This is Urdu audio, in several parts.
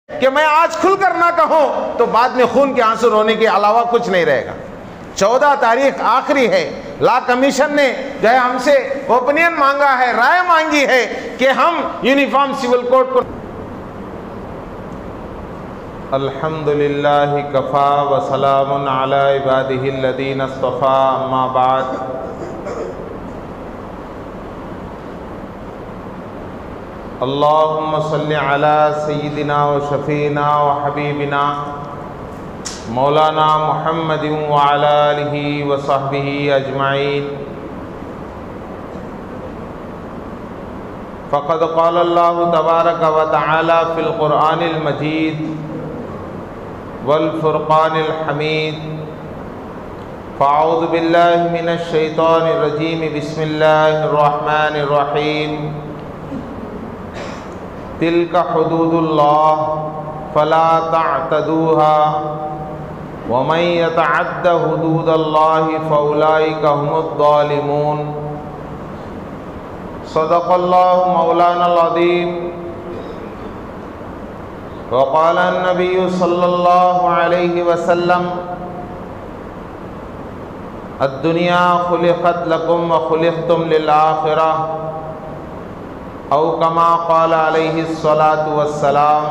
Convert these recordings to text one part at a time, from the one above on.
کہ میں آج کھل کر نہ کہوں تو بعد میں خون کے آنسو رونے کے علاوہ کچھ نہیں رہے گا۔ 14 تاریخ آخری ہے، لا کمیشن نے جو ہے ہم سے اوپینین مانگا ہے، رائے مانگی ہے کہ ہم یونیفارم سول کوڈ کو الحمدللہ کفا وسلام علی عبادہ الذین اصطفیٰ، اما بعد۔ اللہم صلی علی سیدنا و شفینا و حبیبنا مولانا محمد وعلی آلہ و صحبہ اجمعین۔ فقد قال اللہ تبارک و تعالی فی القرآن المجید والفرقان الحمید۔ فاعوذ باللہ من الشیطان الرجیم، بسم اللہ الرحمن الرحیم۔ تلک حدود اللہ فلا تعتدوها ومن يتعد حدود اللہ فاولئک هم الظالمون۔ صدق اللہ مولانا العظیم۔ وقال النبی صلی اللہ علیہ وسلم الدنیا خلقت لکم وخلقتم للآخرہ، او کما قال علیہ الصلاۃ والسلام۔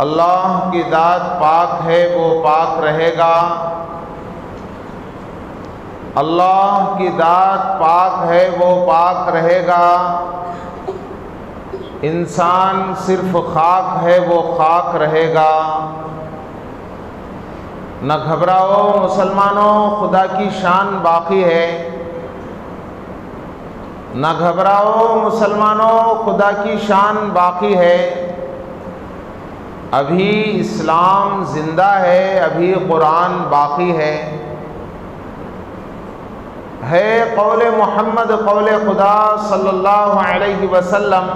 اللہ کی ذات پاک ہے، وہ پاک رہے گا۔ اللہ کی ذات پاک ہے، وہ پاک رہے گا۔ انسان صرف خاک ہے، وہ خاک رہے گا۔ نہ گھبراؤ مسلمانوں، خدا کی شان باقی ہے۔ نہ گھبراؤ مسلمانوں، خدا کی شان باقی ہے۔ ابھی اسلام زندہ ہے، ابھی قرآن باقی ہے قول محمد قول خدا صلی اللہ علیہ وسلم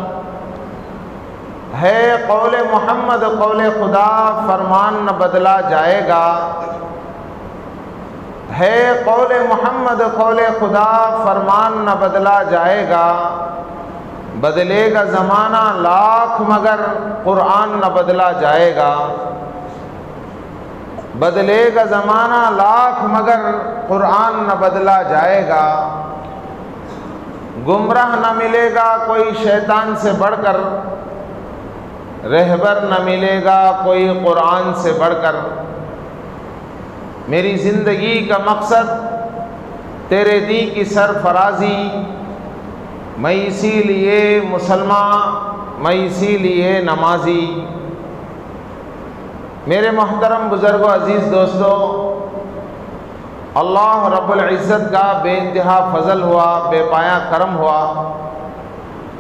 ہے، قول محمد قول خدا، فرمان نہ بدلا جائے گا ہے، قول محمد قول خدا، فرمان نہ بدلا جائے گا۔ بدلے گا زمانہ لاکھ مگر قرآن نہ بدلا جائے گا۔ بدلے گا زمانہ لاکھ مگر قرآن نہ بدلا جائے گا۔ گمراہ نہ ملے گا کوئی شیطان سے بڑھ کر، رہبر نہ ملے گا کوئی قرآن سے بڑھ کر۔ میری زندگی کا مقصد تیرے دین کی سرفرازی، میں اسی لیے مسلمان، میں اسی لیے نمازی۔ میرے محترم بزرگوں، عزیز دوستو، اللہ رب العزت کا بے انتہا فضل ہوا، بے پایہ کرم ہوا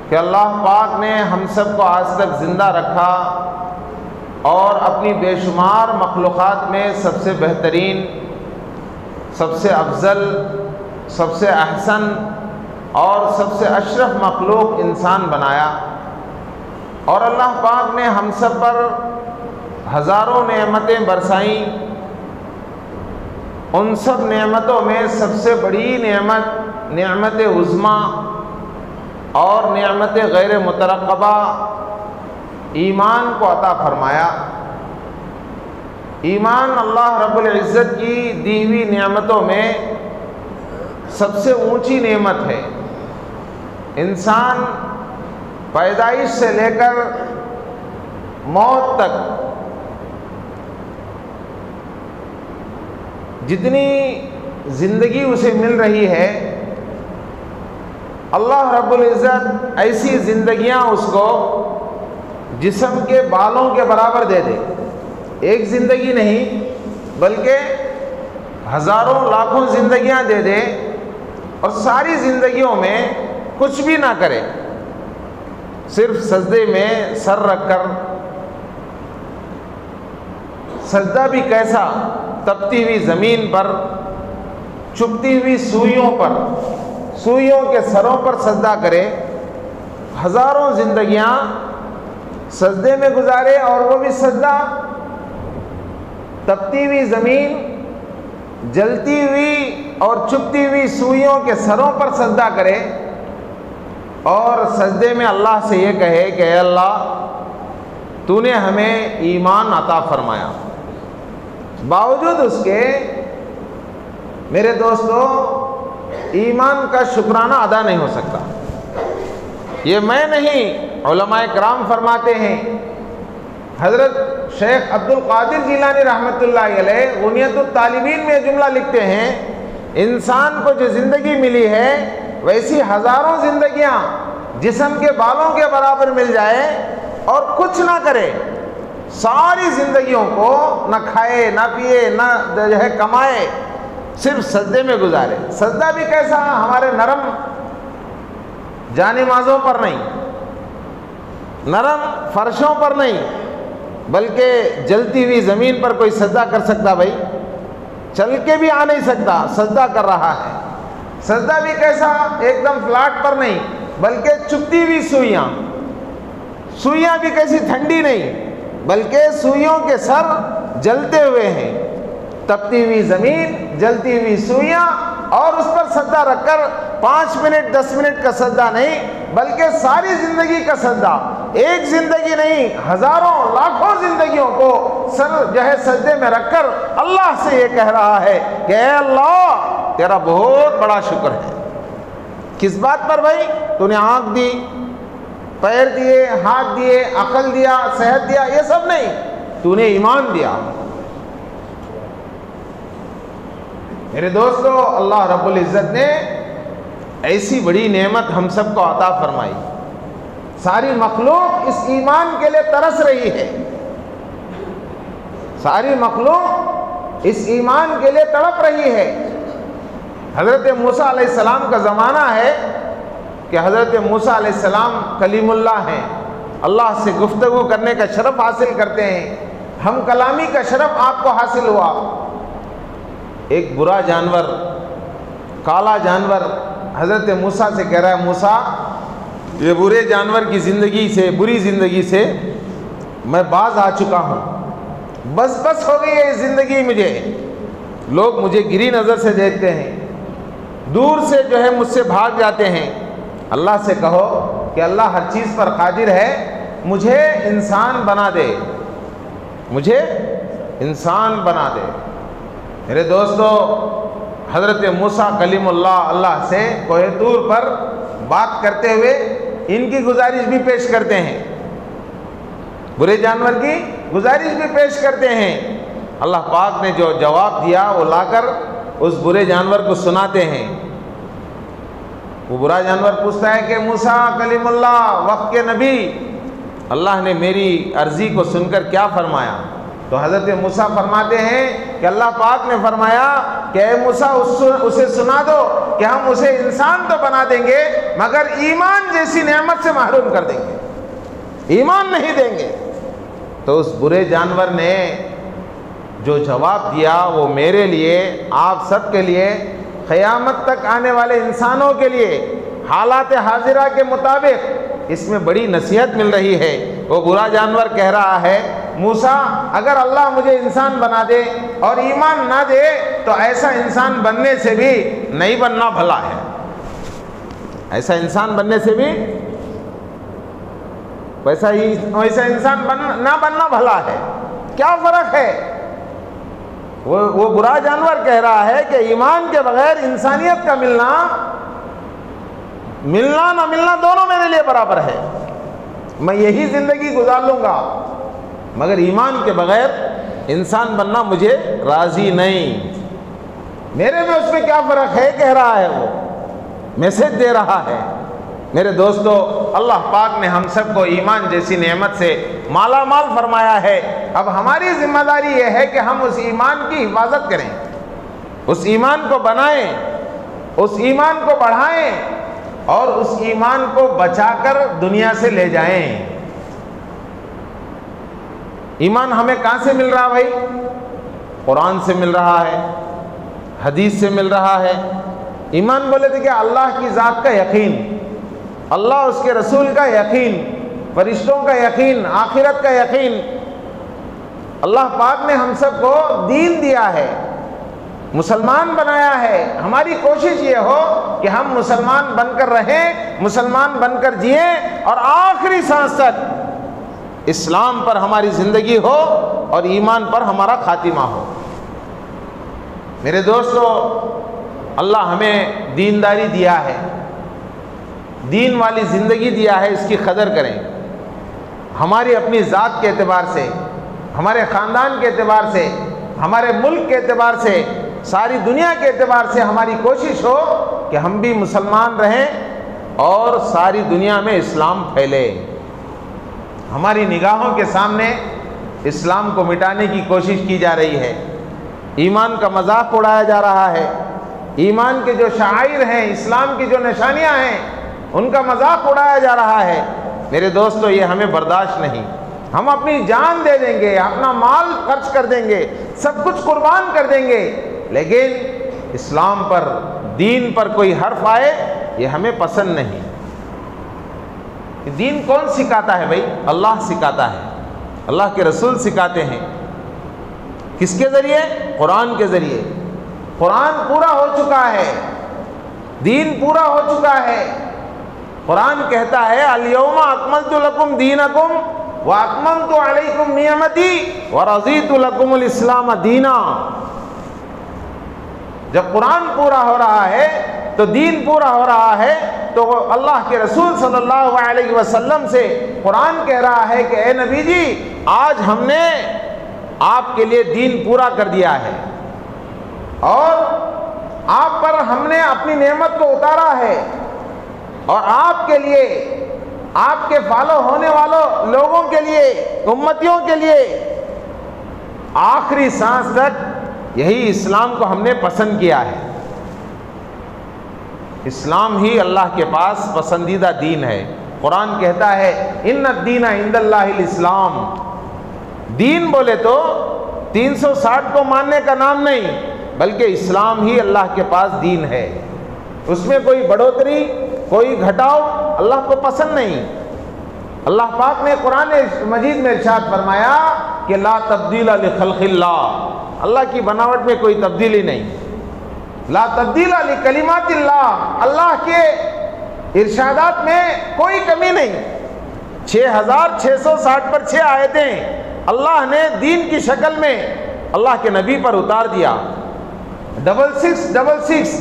کہ اللہ پاک نے ہم سب کو آج تک زندہ رکھا اور اپنی بے شمار مخلوقات میں سب سے بہترین، سب سے افضل، سب سے احسن اور سب سے اشرف مخلوق انسان بنایا۔ اور اللہ پاک نے ہم سب پر ہزاروں نعمتیں برسائیں۔ ان سب نعمتوں میں سب سے بڑی نعمت، نعمت عظمیٰ اور نعمت غیر مترقبہ، ایمان کو عطا فرمایا۔ ایمان اللہ رب العزت کی دی ہوئی نعمتوں میں سب سے اونچی نعمت ہے۔ انسان پیدائش سے لے کر موت تک جتنی زندگی اسے مل رہی ہے، اللہ رب العزت ایسی زندگیاں اس کو جسم کے بالوں کے برابر دے دے۔ ایک زندگی نہیں بلکہ ہزاروں لاکھوں زندگیاں دے دے، اور ساری زندگیوں میں کچھ بھی نہ کرے، صرف سجدے میں سر رکھ کر، سجدہ بھی کیسا، تپتی ہوئی زمین پر، چبھتی ہوئی سوئیوں پر، سوئیوں کے سروں پر سجدہ کرے، ہزاروں زندگیاں سجدے میں گزارے، اور وہ بھی سجدہ تپتی ہوئی زمین، جلتی ہوئی اور چبھتی ہوئی سوئیوں کے سروں پر سجدہ کرے، اور سجدے میں اللہ سے یہ کہے کہ اے اللہ تو نے ہمیں ایمان عطا فرمایا، باوجود اس کے میرے دوستو ایمان کا شکرانہ ادا نہیں ہو سکتا۔ یہ میں نہیں، علماء کرام فرماتے ہیں، حضرت شیخ عبد القادر جیلانی رحمۃ اللہ علیہ غنیت الطالبین میں جملہ لکھتے ہیں، انسان کو جو زندگی ملی ہے ویسی ہزاروں زندگیاں جسم کے بالوں کے برابر مل جائے اور کچھ نہ کرے، ساری زندگیوں کو نہ کھائے نہ پیے نہ جو ہے کمائے، صرف سجدے میں گزارے۔ سجدہ بھی کیسا؟ ہمارے نرم جانمازوں پر نہیں، نرم فرشوں پر نہیں، بلکہ جلتی ہوئی زمین پر کوئی سجدہ کر سکتا؟ بھائی چل کے بھی آ نہیں سکتا، سجدہ کر رہا ہے۔ سجدہ بھی کیسا؟ ایک دم فلاٹ پر نہیں، بلکہ چبھتی ہوئی سوئیاں، سوئیاں بھی کیسی ٹھنڈی نہیں، بلکہ سوئیوں کے سر جلتے ہوئے ہیں، تپتی ہوئی زمین، جلتی ہوئی سوئیاں، اور اس پر سجدہ رکھ کر 5 منٹ 10 منٹ کا سجدہ نہیں، بلکہ ساری زندگی کا سجدہ، ایک زندگی نہیں، ہزاروں لاکھوں زندگیوں کو سر جو ہے سجدے میں رکھ کر اللہ سے یہ کہہ رہا ہے کہ اے اللہ تیرا بہت بڑا شکر ہے۔ کس بات پر بھائی؟ تو نے آنکھ دی، پیر دیے، ہاتھ دیے، عقل دیا، صحت دیا، یہ سب نہیں، تو نے ایمان دیا۔ میرے دوستو اللہ رب العزت نے ایسی بڑی نعمت ہم سب کو عطا فرمائی، ساری مخلوق اس ایمان کے لیے ترس رہی ہے، ساری مخلوق اس ایمان کے لیے تڑپ رہی ہے۔ حضرت موسیٰ علیہ السلام کا زمانہ ہے کہ حضرت موسیٰ علیہ السلام کلیم اللہ ہیں، اللہ سے گفتگو کرنے کا شرف حاصل کرتے ہیں، ہم کلامی کا شرف آپ کو حاصل ہوا۔ ایک برا جانور، کالا جانور حضرت موسیٰ سے کہہ رہا ہے، موسیٰ یہ برے جانور کی زندگی سے، بری زندگی سے میں باز آ چکا ہوں، بس ہو گئی ہے زندگی مجھے، لوگ مجھے گری نظر سے دیکھتے ہیں، دور سے جو ہے مجھ سے بھاگ جاتے ہیں۔ اللہ سے کہو کہ اللہ ہر چیز پر قادر ہے، مجھے انسان بنا دے، مجھے انسان بنا دے۔ میرے دوستو حضرت موسیٰ کلیم اللہ سے کوہ طور پر بات کرتے ہوئے ان کی گزارش بھی پیش کرتے ہیں، برے جانور کی گزارش بھی پیش کرتے ہیں۔ اللہ پاک نے جو جواب دیا وہ لا کر اس برے جانور کو سناتے ہیں۔ وہ برا جانور پوچھتا ہے کہ موسیٰ کلیم اللہ وقت کے نبی، اللہ نے میری عرضی کو سن کر کیا فرمایا؟ تو حضرت موسیٰ فرماتے ہیں کہ اللہ پاک نے فرمایا کہ اے موسیٰ اسے سنا دو کہ ہم اسے انسان تو بنا دیں گے مگر ایمان جیسی نعمت سے محروم کر دیں گے، ایمان نہیں دیں گے۔ تو اس برے جانور نے جو جواب دیا وہ میرے لیے، آپ سب کے لیے، قیامت تک آنے والے انسانوں کے لیے حالات حاضرہ کے مطابق اس میں بڑی نصیحت مل رہی ہے۔ وہ برا جانور کہہ رہا ہے موسیٰ اگر اللہ مجھے انسان بنا دے اور ایمان نہ دے تو ایسا انسان بننے سے بھی نہیں بننا بھلا ہے، ایسا انسان بننے سے بھی ویسا انسان نہ بننا بھلا ہے۔ کیا فرق ہے؟ وہ برا جانور کہہ رہا ہے کہ ایمان کے بغیر انسانیت کا ملنا نہ ملنا دونوں میرے لیے برابر ہے، میں یہی زندگی گزار لوں گا مگر ایمان کے بغیر انسان بننا مجھے راضی نہیں۔ میرے میں اس میں کیا فرق ہے کہہ رہا ہے، وہ میسج دے رہا ہے۔ میرے دوستو اللہ پاک نے ہم سب کو ایمان جیسی نعمت سے مالا مال فرمایا ہے، اب ہماری ذمہ داری یہ ہے کہ ہم اس ایمان کی حفاظت کریں، اس ایمان کو بنائیں، اس ایمان کو بڑھائیں اور اس ایمان کو بچا کر دنیا سے لے جائیں۔ ایمان ہمیں کہاں سے مل رہا بھائی؟ قرآن سے مل رہا ہے، حدیث سے مل رہا ہے۔ ایمان بولے تھے کہ اللہ کی ذات کا یقین، اللہ اس کے رسول کا یقین، فرشتوں کا یقین، آخرت کا یقین۔ اللہ پاک نے ہم سب کو دین دیا ہے، مسلمان بنایا ہے، ہماری کوشش یہ ہو کہ ہم مسلمان بن کر رہیں، مسلمان بن کر جئیں اور آخری سانس تک اسلام پر ہماری زندگی ہو اور ایمان پر ہمارا خاتمہ ہو۔ میرے دوستو، اللہ ہمیں دینداری دیا ہے، دین والی زندگی دیا ہے، اس کی قدر کریں۔ ہماری اپنی ذات کے اعتبار سے، ہمارے خاندان کے اعتبار سے، ہمارے ملک کے اعتبار سے، ساری دنیا کے اعتبار سے ہماری کوشش ہو کہ ہم بھی مسلمان رہیں اور ساری دنیا میں اسلام پھیلے۔ ہماری نگاہوں کے سامنے اسلام کو مٹانے کی کوشش کی جا رہی ہے، ایمان کا مذاق اڑایا جا رہا ہے، ایمان کے جو شعائر ہیں، اسلام کی جو نشانیاں ہیں، ان کا مذاق اڑایا جا رہا ہے۔ میرے دوستو، یہ ہمیں برداشت نہیں۔ ہم اپنی جان دے دیں گے، اپنا مال خرچ کر دیں گے، سب کچھ قربان کر دیں گے، لیکن اسلام پر، دین پر کوئی حرف آئے یہ ہمیں پسند نہیں۔ دین کون سکھاتا ہے بھائی؟ اللہ سکھاتا ہے، اللہ کے رسول سکھاتے ہیں۔ کس کے ذریعے؟ قرآن کے ذریعے۔ قرآن پورا ہو چکا ہے، دین پورا ہو چکا ہے۔ قرآن کہتا ہے الیوم اکملت لکم دینکم واکملت علیکم نعمتی ورضیت لکم الاسلام دینا۔ جب قرآن پورا ہو رہا ہے تو دین پورا ہو رہا ہے، تو اللہ کے رسول صلی اللہ علیہ وسلم سے قرآن کہہ رہا ہے کہ اے نبی جی، آج ہم نے آپ کے لیے دین پورا کر دیا ہے اور آپ پر ہم نے اپنی نعمت کو اتارا ہے، اور آپ کے لیے، آپ کے فالو ہونے والوں لوگوں کے لیے، امتیوں کے لیے آخری سانس تک یہی اسلام کو ہم نے پسند کیا ہے۔ اسلام ہی اللہ کے پاس پسندیدہ دین ہے۔ قرآن کہتا ہے ان الدین عند اللہ الاسلام۔ دین بولے تو 360 کو ماننے کا نام نہیں، بلکہ اسلام ہی اللہ کے پاس دین ہے۔ اس میں کوئی بڑھوتری، کوئی گھٹاؤ اللہ کو پسند نہیں۔ اللہ پاک نے قرآن مجید میں ارشاد فرمایا کہ لا تبدیل لخلق اللہ، اللہ کی بناوٹ میں کوئی تبدیلی نہیں۔ لا تبدیل لکلمات اللہ، اللہ کے ارشادات میں کوئی کمی نہیں۔ 6660 پر 6 آیتیں اللہ نے دین کی شکل میں اللہ کے نبی پر اتار دیا۔ 6666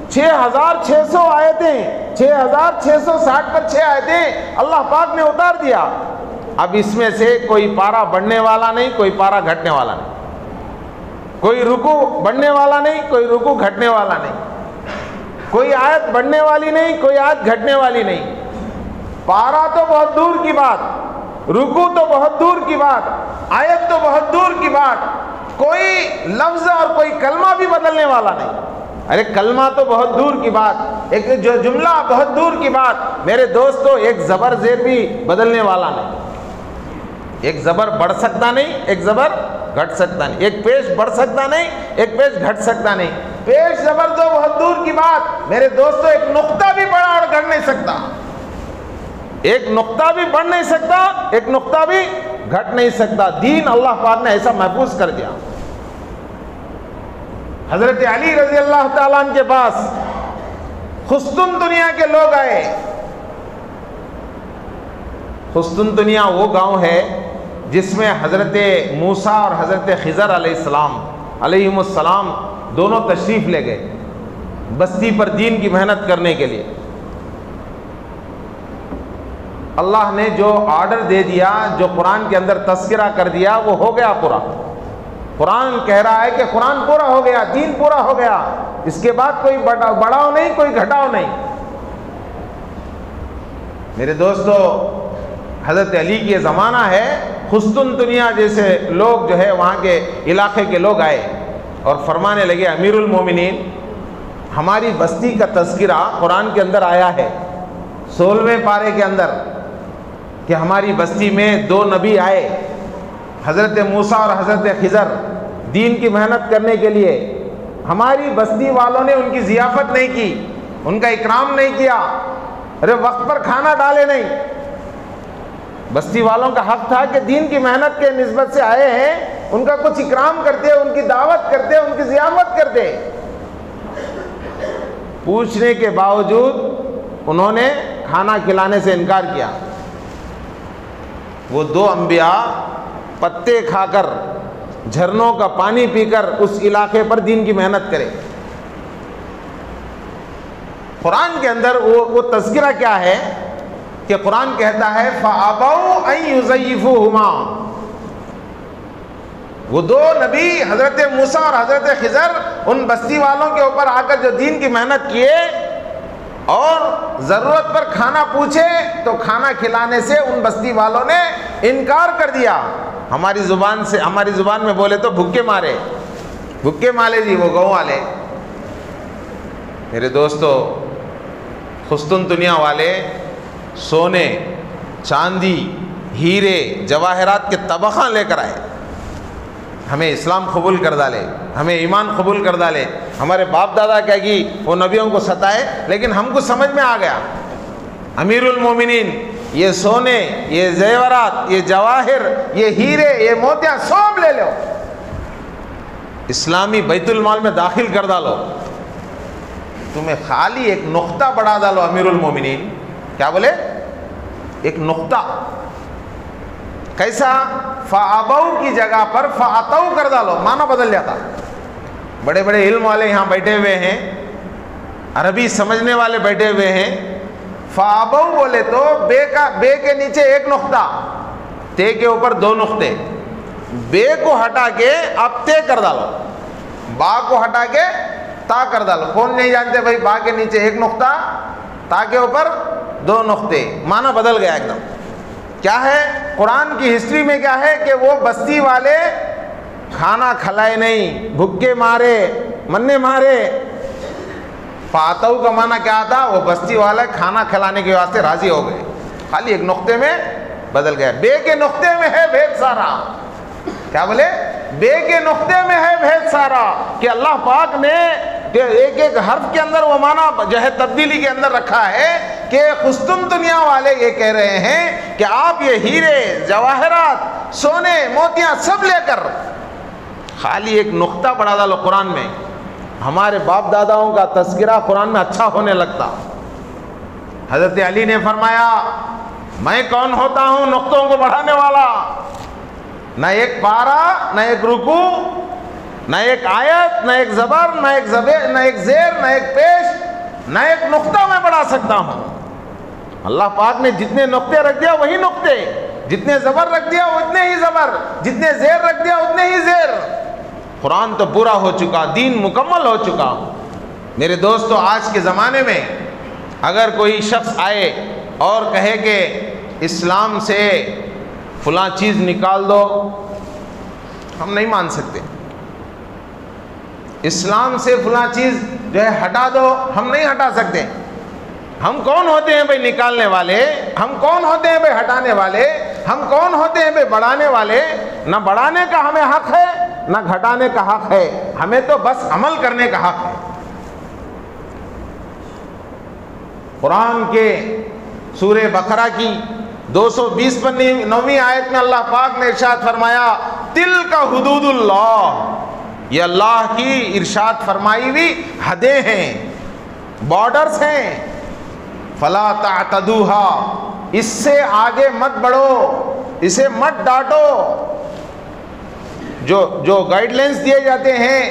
6600 آیتیں، 6660 پر 6 آیتیں اللہ پاک نے اتار دیا۔ اب اس میں سے کوئی پارہ بڑھنے والا نہیں، کوئی پارہ گھٹنے والا نہیں، کوئی رکو بڑھنے والا نہیں، کوئی رکو گھٹنے والا نہیں، کوئی آیت بڑھنے والی نہیں، کوئی آیت گھٹنے والی نہیں۔ پارہ تو بہت دور کی بات، رکو تو بہت دور کی بات، آیت تو بہت دور کی بات، کوئی لفظ اور کوئی کلمہ بھی بدلنے والا نہیں۔ ارے کلمہ تو بہت دور کی بات، ایک جو جملہ بہت دور کی بات، میرے دوستو ایک زبر زیر بھی بدلنے والا نہیں۔ ایک زبر بڑھ سکتا نہیں، ایک زبر گھٹ سکتا نہیں، ایک پیش بڑھ سکتا نہیں، ایک پیش گھٹ سکتا نہیں۔ پیش زبر تو بہت دور کی بات، میرے دوستو ایک نقطہ بھی بڑھا اور گھٹ نہیں سکتا، ایک نقطہ بھی بڑھ نہیں سکتا، ایک نقطہ بھی گھٹ نہیں سکتا۔ دین اللہ پاک نے ایسا محفوظ کر دیا۔ حضرت علی رضی اللہ تعالیٰ عنہ کے پاس خستن دنیا کے لوگ آئے۔ خستن دنیا وہ گاؤں ہے جس میں حضرت موسیٰ اور حضرت خضر علیہم السلام دونوں تشریف لے گئے بستی پر دین کی محنت کرنے کے لیے۔ اللہ نے جو آرڈر دے دیا، جو قرآن کے اندر تذکرہ کر دیا، وہ ہو گیا پورا۔ قرآن کہہ رہا ہے کہ قرآن پورا ہو گیا، دین پورا ہو گیا، اس کے بعد کوئی بڑھاؤ نہیں، کوئی گھٹاؤ نہیں۔ میرے دوستو، حضرت علی کی زمانہ ہے، خستن دنیا جیسے لوگ جو ہے وہاں کے علاقے کے لوگ آئے اور فرمانے لگے امیر المومنین، ہماری بستی کا تذکرہ قرآن کے اندر آیا ہے 16ویں پارے کے اندر کہ ہماری بستی میں 2 نبی آئے، حضرت موسیٰ اور حضرت خضر، دین کی محنت کرنے کے لیے۔ ہماری بستی والوں نے ان کی ضیافت نہیں کی، ان کا اکرام نہیں کیا، ارے وقت پر کھانا ڈالے نہیں۔ بستی والوں کا حق تھا کہ دین کی محنت کے نسبت سے آئے ہیں، ان کا کچھ اکرام کرتے، ان کی دعوت کرتے، ان کی ضیافت کرتے۔ پوچھنے کے باوجود انہوں نے کھانا کھلانے سے انکار کیا۔ وہ 2 انبیاء پتے کھا کر جھرنوں کا پانی پی کر اس علاقے پر دین کی محنت کرے. قرآن کے اندر وہ تذکرہ کیا ہے کہ قرآن کہتا ہے فَأَبَوْا أَن يُزَيِّفُوهُمَا. وہ 2 نبی حضرت موسیٰ اور حضرت خضر ان بستی والوں کے اوپر آ کر جو دین کی محنت کیے اور ضرورت پر کھانا پوچھے تو کھانا کھلانے سے ان بستی والوں نے انکار کر دیا. ہماری زبان میں بولے تو بھوکے مارے جی وہ گاؤں والے. میرے دوستو، خستن دنیا والے سونے چاندی ہیرے جواہرات کے طبقہ لے کر آئے، ہمیں اسلام قبول کر ڈالے، ہمیں ایمان قبول کر ڈالے. ہمارے باپ دادا کیا کہ وہ نبیوں کو ستائے، لیکن ہم کو سمجھ میں آ گیا امیر المومنین یہ سونے، یہ زیورات، یہ جواہر، یہ ہیرے، یہ موتیاں سب لے لو، اسلامی بیت المال میں داخل کر ڈالو، تمہیں خالی ایک نقطہ بڑھا ڈالو. امیر المومنین کیا بولے؟ ایک نقطہ. کیسا؟ فَأَبَوْا کی جگہ پر فَأَتَوْا کر ڈالو، معنی بدل جاتا. بڑے بڑے علم والے یہاں بیٹھے ہوئے ہیں، عربی سمجھنے والے بیٹھے ہوئے ہیں. فَأَبَوْا بولے تو بے کے نیچے ایک نقطہ، تے کے اوپر 2 نقطے. بے کو ہٹا کے اب تے کر ڈالو، با کو ہٹا کے تا کر ڈالو. کون نہیں جانتے بھائی با کے نیچے ایک نقطہ، تا کے اوپر 2 نقطے، معنی بدل گیا ایک دم. کیا ہے قرآن کی ہسٹری میں؟ کیا ہے کہ وہ بستی والے کھانا کھلائے نہیں، بھوکے مارے، منے مارے. فاتو کا معنی کیا تھا؟ وہ بستی والے کھانا کھلانے کے واسطے راضی ہو گئے، خالی ایک نقطے میں بدل گیا. بے کے نقطے میں ہے بھید سارا. کیا بولے؟ بے کے نقطے میں ہے بھید سارا، کہ اللہ پاک نے ایک ایک حرف کے اندر وہ معنی جو ہے تبدیلی کے اندر رکھا ہے کہ خستم دنیا والے یہ کہہ رہے ہیں کہ آپ یہ ہیرے جواہرات سونے موتیاں سب لے کر خالی ایک نقطہ بڑھا ڈالو قرآن میں. ہمارے باپ داداؤں کا تذکرہ قرآن میں اچھا ہونے لگتا. حضرت علی نے فرمایا میں کون ہوتا ہوں نقطوں کو بڑھانے والا؟ نہ ایک پارا، نہ ایک رکوع، نہ ایک آیت، نہ ایک زبر، نہ ایک زیر، نہ ایک پیش، نہ ایک نقطہ میں بڑھا سکتا ہوں. اللہ پاک نے جتنے نقطے رکھ دیا وہی نقطے، جتنے زبر رکھ دیا اتنے ہی زبر، جتنے زیر رکھ دیا اتنے ہی زیر. قرآن تو پورا ہو چکا، دین مکمل ہو چکا. میرے دوستو، آج کے زمانے میں اگر کوئی شخص آئے اور کہے کہ اسلام سے فلاں چیز نکال دو، ہم نہیں مان سکتے. اسلام سے فلاں چیز جو ہے ہٹا دو، ہم نہیں ہٹا سکتے. ہم کون ہوتے ہیں بھائی نکالنے والے؟ ہم کون ہوتے ہیں بھائی ہٹانے والے؟ ہم کون ہوتے ہیں بھائی بڑھانے والے؟ نہ بڑھانے کا ہمیں حق ہے نہ گھٹانے کا حق ہے، ہمیں تو بس عمل کرنے کا حق ہے. قرآن کے سورہ بقرہ کی 229 آیت میں اللہ پاک نے ارشاد فرمایا تلک حدود اللہ، یہ اللہ کی ارشاد فرمائی ہوئی حدیں ہیں، بارڈرز ہیں. فلا تعتدوها، اس سے آگے مت بڑھو، اسے مت ڈانٹو. جو گائیڈ لائنز دیے جاتے ہیں،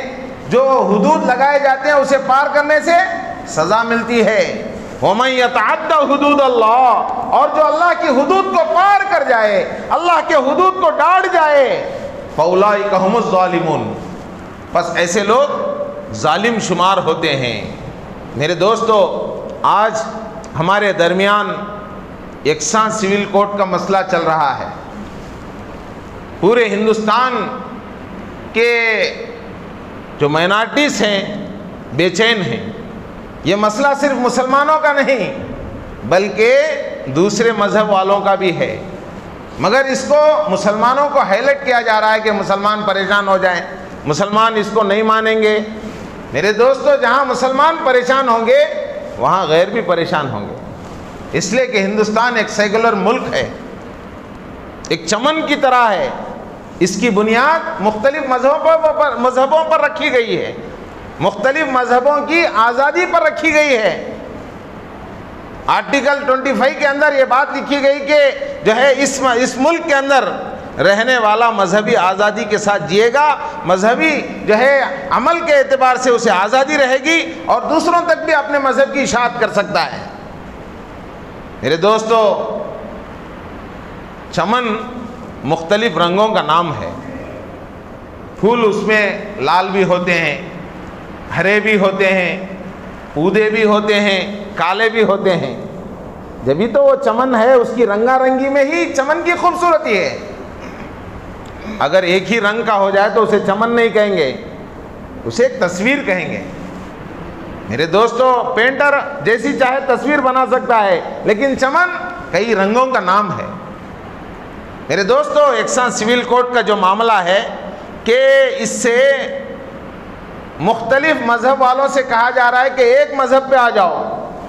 جو حدود لگائے جاتے ہیں، اسے پار کرنے سے سزا ملتی ہے. وَمَن يَتَعَدَّ حُدُودَ اللَّهِ، اور جو اللہ کی حدود کو پار کر جائے، اللہ کے حدود کو ڈانٹ جائے، فَأُولَٰئِكَ هُمُ الظَّالِمُونَ، بس ایسے لوگ ظالم شمار ہوتے ہیں. میرے دوستو، آج ہمارے درمیان یکساں سول کوڈ کا مسئلہ چل رہا ہے. پورے ہندوستان کے جو مائنارٹیز ہیں بے چین ہیں. یہ مسئلہ صرف مسلمانوں کا نہیں بلکہ دوسرے مذہب والوں کا بھی ہے، مگر اس کو مسلمانوں کو ہائلائٹ کیا جا رہا ہے کہ مسلمان پریشان ہو جائیں، مسلمان اس کو نہیں مانیں گے. میرے دوستو، جہاں مسلمان پریشان ہوں گے وہاں غیر بھی پریشان ہوں گے، اس لیے کہ ہندوستان ایک سیکولر ملک ہے، ایک چمن کی طرح ہے. اس کی بنیاد مختلف مذہبوں پر رکھی گئی ہے، مختلف مذہبوں کی آزادی پر رکھی گئی ہے. آرٹیکل 25 کے اندر یہ بات لکھی گئی کہ جو ہے اس ملک کے اندر رہنے والا مذہبی آزادی کے ساتھ جیے گا، مذہبی جو ہے عمل کے اعتبار سے اسے آزادی رہے گی اور دوسروں تک بھی اپنے مذہب کی اشاعت کر سکتا ہے۔ میرے دوستو، چمن مختلف رنگوں کا نام ہے، پھول اس میں لال بھی ہوتے ہیں، ہرے بھی ہوتے ہیں، پودے بھی ہوتے ہیں، کالے بھی ہوتے ہیں، جبھی تو وہ چمن ہے، اس کی رنگا رنگی میں ہی چمن کی خوبصورتی ہے۔ اگر ایک ہی رنگ کا ہو جائے تو اسے چمن نہیں کہیں گے، اسے ایک تصویر کہیں گے۔ میرے دوستو، پینٹر جیسی چاہے تصویر بنا سکتا ہے، لیکن چمن کئی رنگوں کا نام ہے۔ میرے دوستو، یکساں سول کوڈ کا جو معاملہ ہے کہ اس سے مختلف مذہب والوں سے کہا جا رہا ہے کہ ایک مذہب پہ آ جاؤ،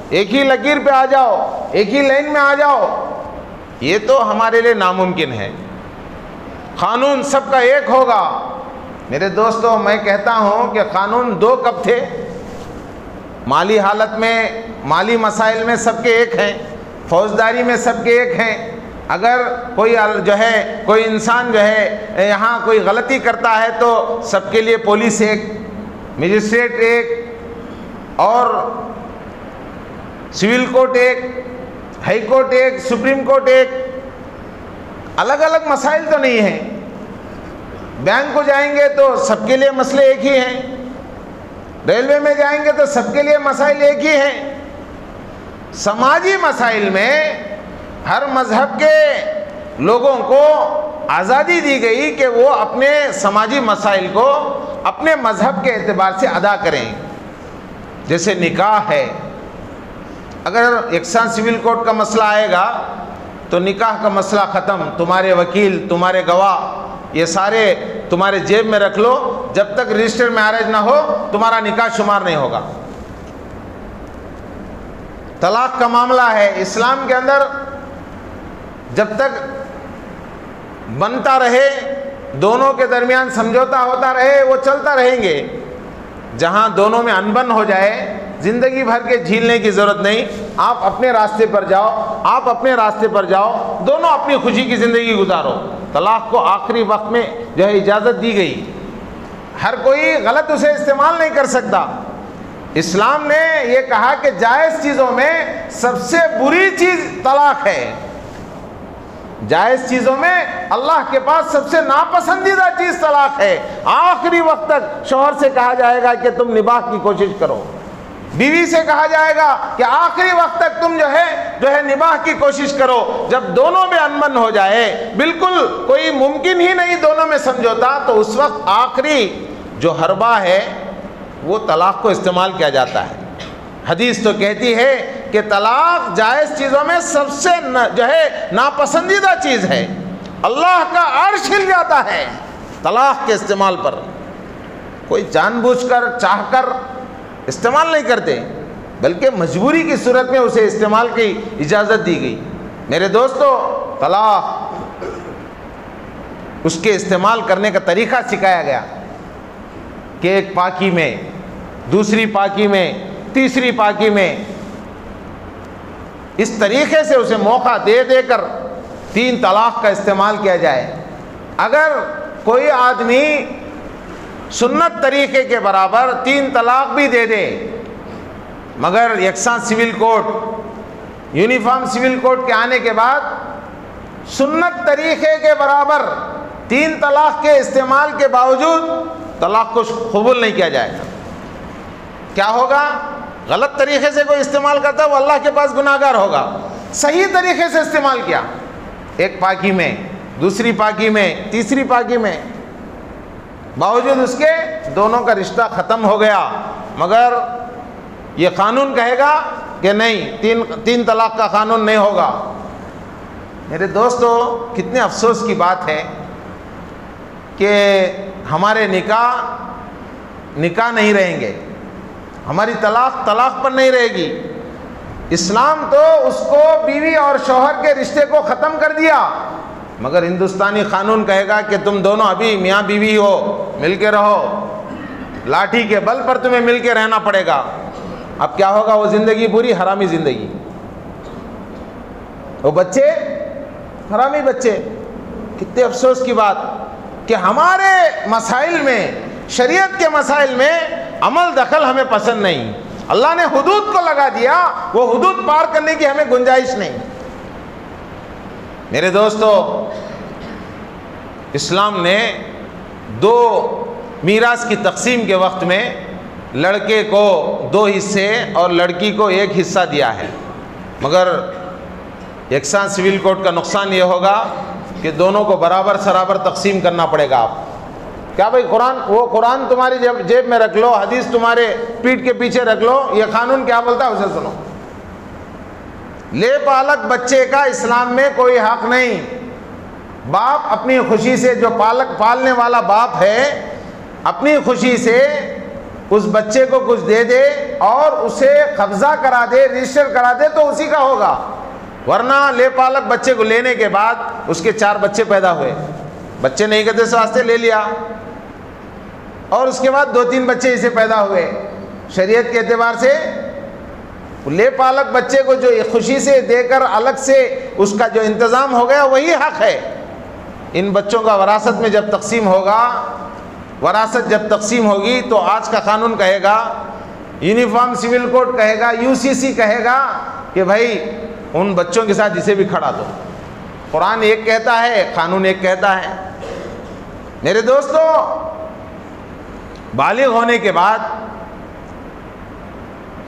ایک ہی لکیر پہ آ جاؤ، ایک ہی لائن میں آ جاؤ، یہ تو ہمارے لیے ناممکن ہے۔ قانون سب کا ایک ہوگا۔ میرے دوستو، میں کہتا ہوں کہ قانون دو کب تھے؟ مالی حالت میں، مالی مسائل میں سب کے ایک ہیں، فوجداری میں سب کے ایک ہیں۔ اگر کوئی جو ہے کوئی انسان جو ہے یہاں کوئی غلطی کرتا ہے تو سب کے لیے پولیس ایک، مجسٹریٹ ایک، اور سول کورٹ ایک، ہائی کورٹ ایک، سپریم کورٹ ایک۔ الگ الگ مسائل تو نہیں ہیں۔ بینک کو جائیں گے تو سب کے لیے مسئلے ایک ہی ہیں، ریلوے میں جائیں گے تو سب کے لیے مسائل ایک ہی ہیں۔ سماجی مسائل میں ہر مذہب کے لوگوں کو آزادی دی گئی کہ وہ اپنے سماجی مسائل کو اپنے مذہب کے اعتبار سے ادا کریں۔ جیسے نکاح ہے، اگر یکساں سول کوڈ کا مسئلہ آئے گا تو نکاح کا مسئلہ ختم، تمہارے وکیل، تمہارے گواہ، یہ سارے تمہارے جیب میں رکھ لو، جب تک رجسٹر میرج نہ ہو تمہارا نکاح شمار نہیں ہوگا۔ طلاق کا معاملہ ہے، اسلام کے اندر جب تک بنتا رہے، دونوں کے درمیان سمجھوتا ہوتا رہے، وہ چلتا رہیں گے۔ جہاں دونوں میں انبن ہو جائے، زندگی بھر کے جھیلنے کی ضرورت نہیں، آپ اپنے راستے پر جاؤ، آپ اپنے راستے پر جاؤ، دونوں اپنی خوشی کی زندگی گزارو۔ طلاق کو آخری وقت میں جو ہے اجازت دی گئی، ہر کوئی غلط اسے استعمال نہیں کر سکتا۔ اسلام نے یہ کہا کہ جائز چیزوں میں سب سے بری چیز طلاق ہے، جائز چیزوں میں اللہ کے پاس سب سے ناپسندیدہ چیز طلاق ہے۔ آخری وقت تک شوہر سے کہا جائے گا کہ تم نباہ کی کوشش کرو، بیوی سے کہا جائے گا کہ آخری وقت تک تم جو ہے نباہ کی کوشش کرو۔ جب دونوں میں انبن ہو جائے، بالکل کوئی ممکن ہی نہیں دونوں میں سمجھوتا، تو اس وقت آخری جو حربہ ہے وہ طلاق کو استعمال کیا جاتا ہے۔ حدیث تو کہتی ہے کہ طلاق جائز چیزوں میں سب سے جو ہے ناپسندیدہ چیز ہے، اللہ کا عرش ہل جاتا ہے طلاق کے استعمال پر۔ کوئی جان بوجھ کر چاہ کر استعمال نہیں کرتے، بلکہ مجبوری کی صورت میں اسے استعمال کی اجازت دی گئی۔ میرے دوستو، طلاق اس کے استعمال کرنے کا طریقہ سکھایا گیا کہ ایک پاکی میں، دوسری پاکی میں، تیسری پاکی میں، اس طریقے سے اسے موقع دے دے کر 3 طلاق کا استعمال کیا جائے۔ اگر کوئی آدمی سنت طریقے کے برابر 3 طلاق بھی دے دے، مگر یکساں civil code, uniform civil code کے آنے کے بعد سنت طریقے کے برابر 3 طلاق کے استعمال کے باوجود طلاق کو قبول نہیں کیا جائے گا، کیا ہوگا؟ غلط طریقے سے کوئی استعمال کرتا ہے وہ اللہ کے پاس گناہ گار ہوگا۔ صحیح طریقے سے استعمال کیا، ایک پاکی میں، دوسری پاکی میں، تیسری پاکی میں، باوجود اس کے دونوں کا رشتہ ختم ہو گیا، مگر یہ قانون کہے گا کہ نہیں، تین طلاق کا قانون نہیں ہوگا۔ میرے دوستو، کتنے افسوس کی بات ہے کہ ہمارے نکاح نہیں رہیں گے، ہماری طلاق پر نہیں رہے گی۔ اسلام تو اس کو بیوی اور شوہر کے رشتے کو ختم کر دیا، مگر ہندوستانی قانون کہے گا کہ تم دونوں ابھی میاں بیوی ہو، مل کے رہو، لاٹھی کے بل پر تمہیں مل کے رہنا پڑے گا۔ اب کیا ہوگا؟ وہ زندگی پوری حرامی زندگی۔ وہ بچے حرامی بچے. کتنے افسوس کی بات کہ ہمارے مسائل میں، شریعت کے مسائل میں عمل دخل ہمیں پسند نہیں. اللہ نے حدود کو لگا دیا، وہ حدود پار کرنے کی ہمیں گنجائش نہیں. میرے دوستو، اسلام نے دو میراث کی تقسیم کے وقت میں لڑکے کو 2 حصے اور لڑکی کو 1 حصہ دیا ہے، مگر یکساں سول کوڈ کا نقصان یہ ہوگا کہ دونوں کو برابر سرابر تقسیم کرنا پڑے گا. آپ کیا بھائی وہ قرآن تمہاری جیب میں رکھ لو، حدیث تمہارے پیٹھ کے پیچھے رکھ لو، یہ قانون کیا بولتا ہے اسے سنو. لے پالک بچے کا اسلام میں کوئی حق نہیں. باپ اپنی خوشی سے، جو پالنے والا باپ ہے، اپنی خوشی سے اس بچے کو کچھ دے دے اور اسے قبضہ کرا دے، رجسٹر کرا دے تو اسی کا ہوگا. ورنہ لے پالک بچے کو لینے کے بعد اس کے 4 بچے پیدا ہوئے، بچے نہیں کرتے اس واسطے لے لیا، اور اس کے بعد 2-3 بچے اسے پیدا ہوئے. شریعت کے اعتبار سے لے پالک بچے کو جو خوشی سے دے کر الگ سے اس کا جو انتظام ہو گیا وہی حق ہے. ان بچوں کا وراثت میں جب تقسیم ہوگا، وراثت جب تقسیم ہوگی تو آج کا قانون کہے گا، یونیفارم سول کوڈ کہے گا، UCC کہے گا کہ بھائی ان بچوں کے ساتھ اسے بھی کھڑا دو. قرآن ایک کہتا ہے، قانون ایک کہتا ہے. میرے دوستو، بالغ ہونے کے بعد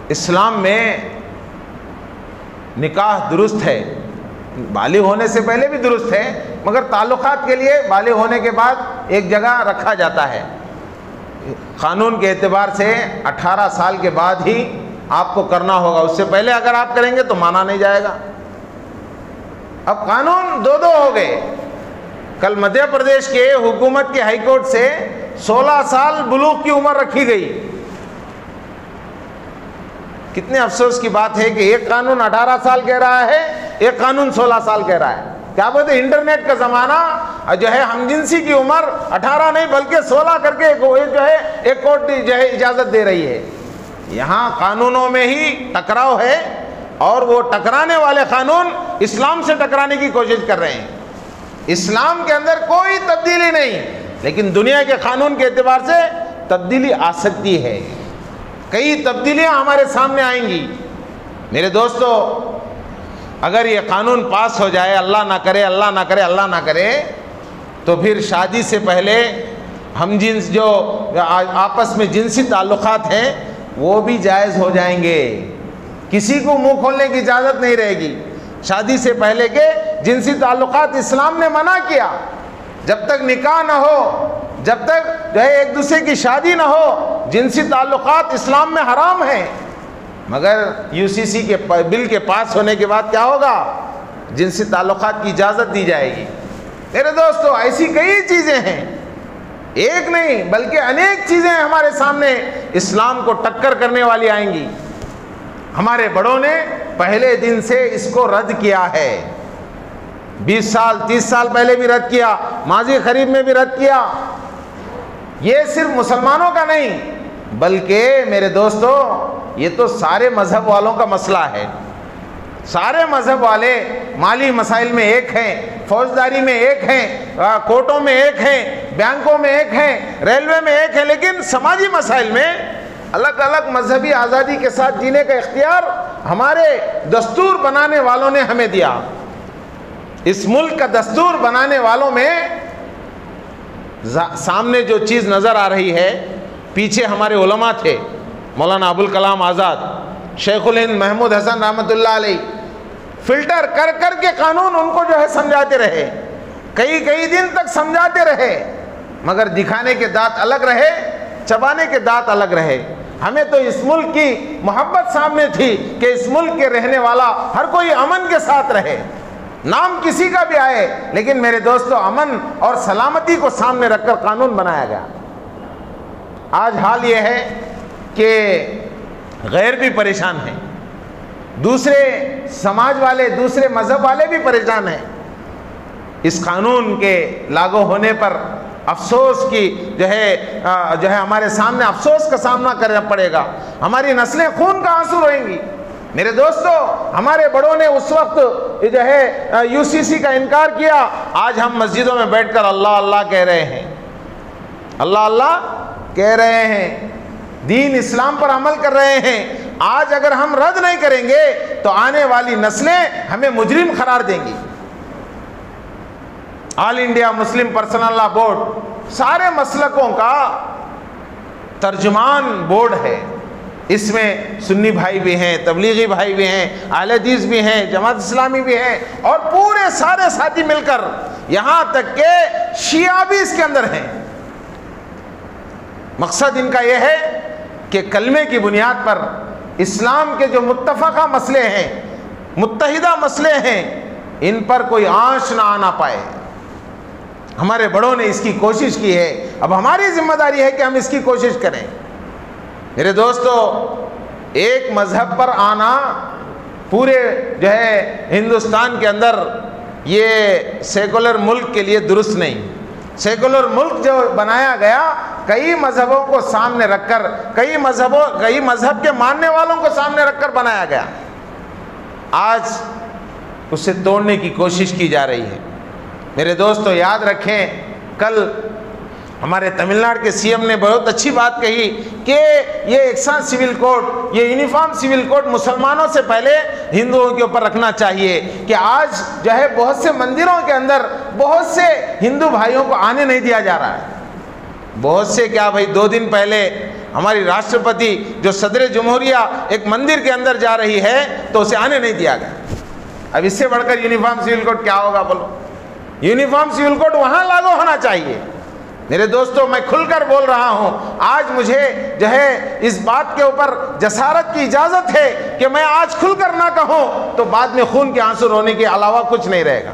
اسلام میں نکاح درست ہے، بالغ ہونے سے پہلے بھی درست ہے، مگر تعلقات کے لیے بالغ ہونے کے بعد ایک جگہ رکھا جاتا ہے. قانون کے اعتبار سے 18 سال کے بعد ہی آپ کو کرنا ہوگا، اس سے پہلے اگر آپ کریں گے تو مانا نہیں جائے گا. اب قانون 2 ہو گئے. کل مدھیہ پردیش کے حکومت کے ہائی کورٹ سے 16 سال بلوغ کی عمر رکھی گئی. کتنے افسوس کی بات ہے کہ ایک قانون 18 سال کہہ رہا ہے، ایک قانون 16 سال کہہ رہا ہے. کیا بولتے ہیں، انٹرنیٹ کا زمانہ جو ہے ہم جنسی کی عمر 18 نہیں بلکہ 16 کر کے جو ہے ایک کورٹ جو ہے اجازت دے رہی ہے. یہاں قانونوں میں ہی ٹکراؤ ہے، اور وہ ٹکرانے والے قانون اسلام سے ٹکرانے کی کوشش کر رہے ہیں. اسلام کے اندر کوئی تبدیلی نہیں، لیکن دنیا کے قانون کے اعتبار سے تبدیلی آ سکتی ہے. کئی تبدیلیاں ہمارے سامنے آئیں گی. میرے دوستو، اگر یہ قانون پاس ہو جائے، اللہ نہ کرے، اللہ نہ کرے، اللہ نہ کرے، تو پھر شادی سے پہلے ہم جنس جو آپس میں جنسی تعلقات ہیں وہ بھی جائز ہو جائیں گے. کسی کو منہ کھولنے کی اجازت نہیں رہے گی. شادی سے پہلے کے جنسی تعلقات اسلام نے منع کیا. جب تک نکاح نہ ہو، جب تک جو ہے ایک دوسرے کی شادی نہ ہو، جنسی تعلقات اسلام میں حرام ہیں. مگر UCC کے بل کے پاس ہونے کے بعد کیا ہوگا؟ جنسی تعلقات کی اجازت دی جائے گی. میرے دوستو، ایسی کئی چیزیں ہیں، ایک نہیں بلکہ انیک چیزیں ہمارے سامنے اسلام کو ٹکر کرنے والی آئیں گی. ہمارے بڑوں نے پہلے دن سے اس کو رد کیا ہے. 20 سال 30 سال پہلے بھی رد کیا، ماضی قریب میں بھی رد کیا. یہ صرف مسلمانوں کا نہیں بلکہ میرے دوستو یہ تو سارے مذہب والوں کا مسئلہ ہے. سارے مذہب والے مالی مسائل میں ایک ہیں، فوجداری میں ایک ہیں، کورٹوں میں ایک ہیں، بینکوں میں ایک ہیں، ریلوے میں ایک ہیں، لیکن سماجی مسائل میں الگ الگ مذہبی آزادی کے ساتھ جینے کا اختیار ہمارے دستور بنانے والوں نے ہمیں دیا. اس ملک کا دستور بنانے والوں میں سامنے جو چیز نظر آ رہی ہے، پیچھے ہمارے علماء تھے، مولانا ابوالکلام آزاد، شیخ الہند محمود حسن رحمۃ اللہ علیہ، فلٹر کر کر کے قانون ان کو جو ہے سمجھاتے رہے، کئی دن تک سمجھاتے رہے، مگر دکھانے کے دانت الگ رہے، چبانے کے دانت الگ رہے. ہمیں تو اس ملک کی محبت سامنے تھی کہ اس ملک کے رہنے والا ہر کوئی امن کے ساتھ رہے، نام کسی کا بھی آئے، لیکن میرے دوستو امن اور سلامتی کو سامنے رکھ کر قانون بنایا گیا. آج حال یہ ہے کہ غیر بھی پریشان ہیں، دوسرے سماج والے، دوسرے مذہب والے بھی پریشان ہیں. اس قانون کے لاگو ہونے پر افسوس کی جو ہے ہمارے سامنے افسوس کا سامنا کرنا پڑے گا. ہماری نسلیں خون کا آنسو روئیں گی. میرے دوستو، ہمارے بڑوں نے اس وقت جو ہے UCC کا انکار کیا، آج ہم مسجدوں میں بیٹھ کر اللہ اللہ کہہ رہے ہیں، اللہ اللہ کہہ رہے ہیں، دین اسلام پر عمل کر رہے ہیں۔ آج اگر ہم رد نہیں کریں گے تو آنے والی نسلیں ہمیں مجرم قرار دیں گی۔ آل انڈیا مسلم پرسنل لا بورڈ سارے مسلکوں کا ترجمان بورڈ ہے، اس میں سنی بھائی بھی ہیں، تبلیغی بھائی بھی ہیں، اہل حدیث بھی ہیں، جماعت اسلامی بھی ہیں، اور پورے سارے ساتھی مل کر، یہاں تک کہ شیعہ بھی اس کے اندر ہیں۔ مقصد ان کا یہ ہے کہ کلمے کی بنیاد پر اسلام کے جو متفقہ مسئلے ہیں، متحدہ مسئلے ہیں، ان پر کوئی آنچ نہ آنا پائے۔ ہمارے بڑوں نے اس کی کوشش کی ہے، اب ہماری ذمہ داری ہے کہ ہم اس کی کوشش کریں۔ میرے دوستو، ایک مذہب پر آنا پورے جو ہے ہندوستان کے اندر یہ سیکولر ملک کے لیے درست نہیں۔ سیکولر ملک جو بنایا گیا کئی مذہبوں کو سامنے رکھ کر، کئی مذہب کے ماننے والوں کو سامنے رکھ کر بنایا گیا، آج اسے توڑنے کی کوشش کی جا رہی ہے۔ میرے دوستو یاد رکھیں، کل ہمارے تمل ناڈو کے CM نے بہت اچھی بات کہی کہ یہ یکساں سول کوڈ، یہ یونیفارم سول کوڈ مسلمانوں سے پہلے ہندوؤں کے اوپر رکھنا چاہیے، کہ آج جو ہے بہت سے مندروں کے اندر بہت سے ہندو بھائیوں کو آنے نہیں دیا جا رہا ہے۔ بہت سے کیا بھائی، 2 دن پہلے ہماری راشٹرپتی جو صدر جمہوریہ ایک مندر کے اندر جا رہی ہے تو اسے آنے نہیں دیا گیا۔ اب اس سے بڑھ کر یونیفارم سول کوڈ کیا ہوگا بولو؟ یونیفارم سول کوڈ وہاں لاگو ہونا چاہیے۔ میرے دوستو، میں کھل کر بول رہا ہوں، آج مجھے جو ہے اس بات کے اوپر جسارت کی اجازت ہے کہ میں آج کھل کر نہ کہوں تو بعد میں خون کے آنسو رونے کے علاوہ کچھ نہیں رہے گا۔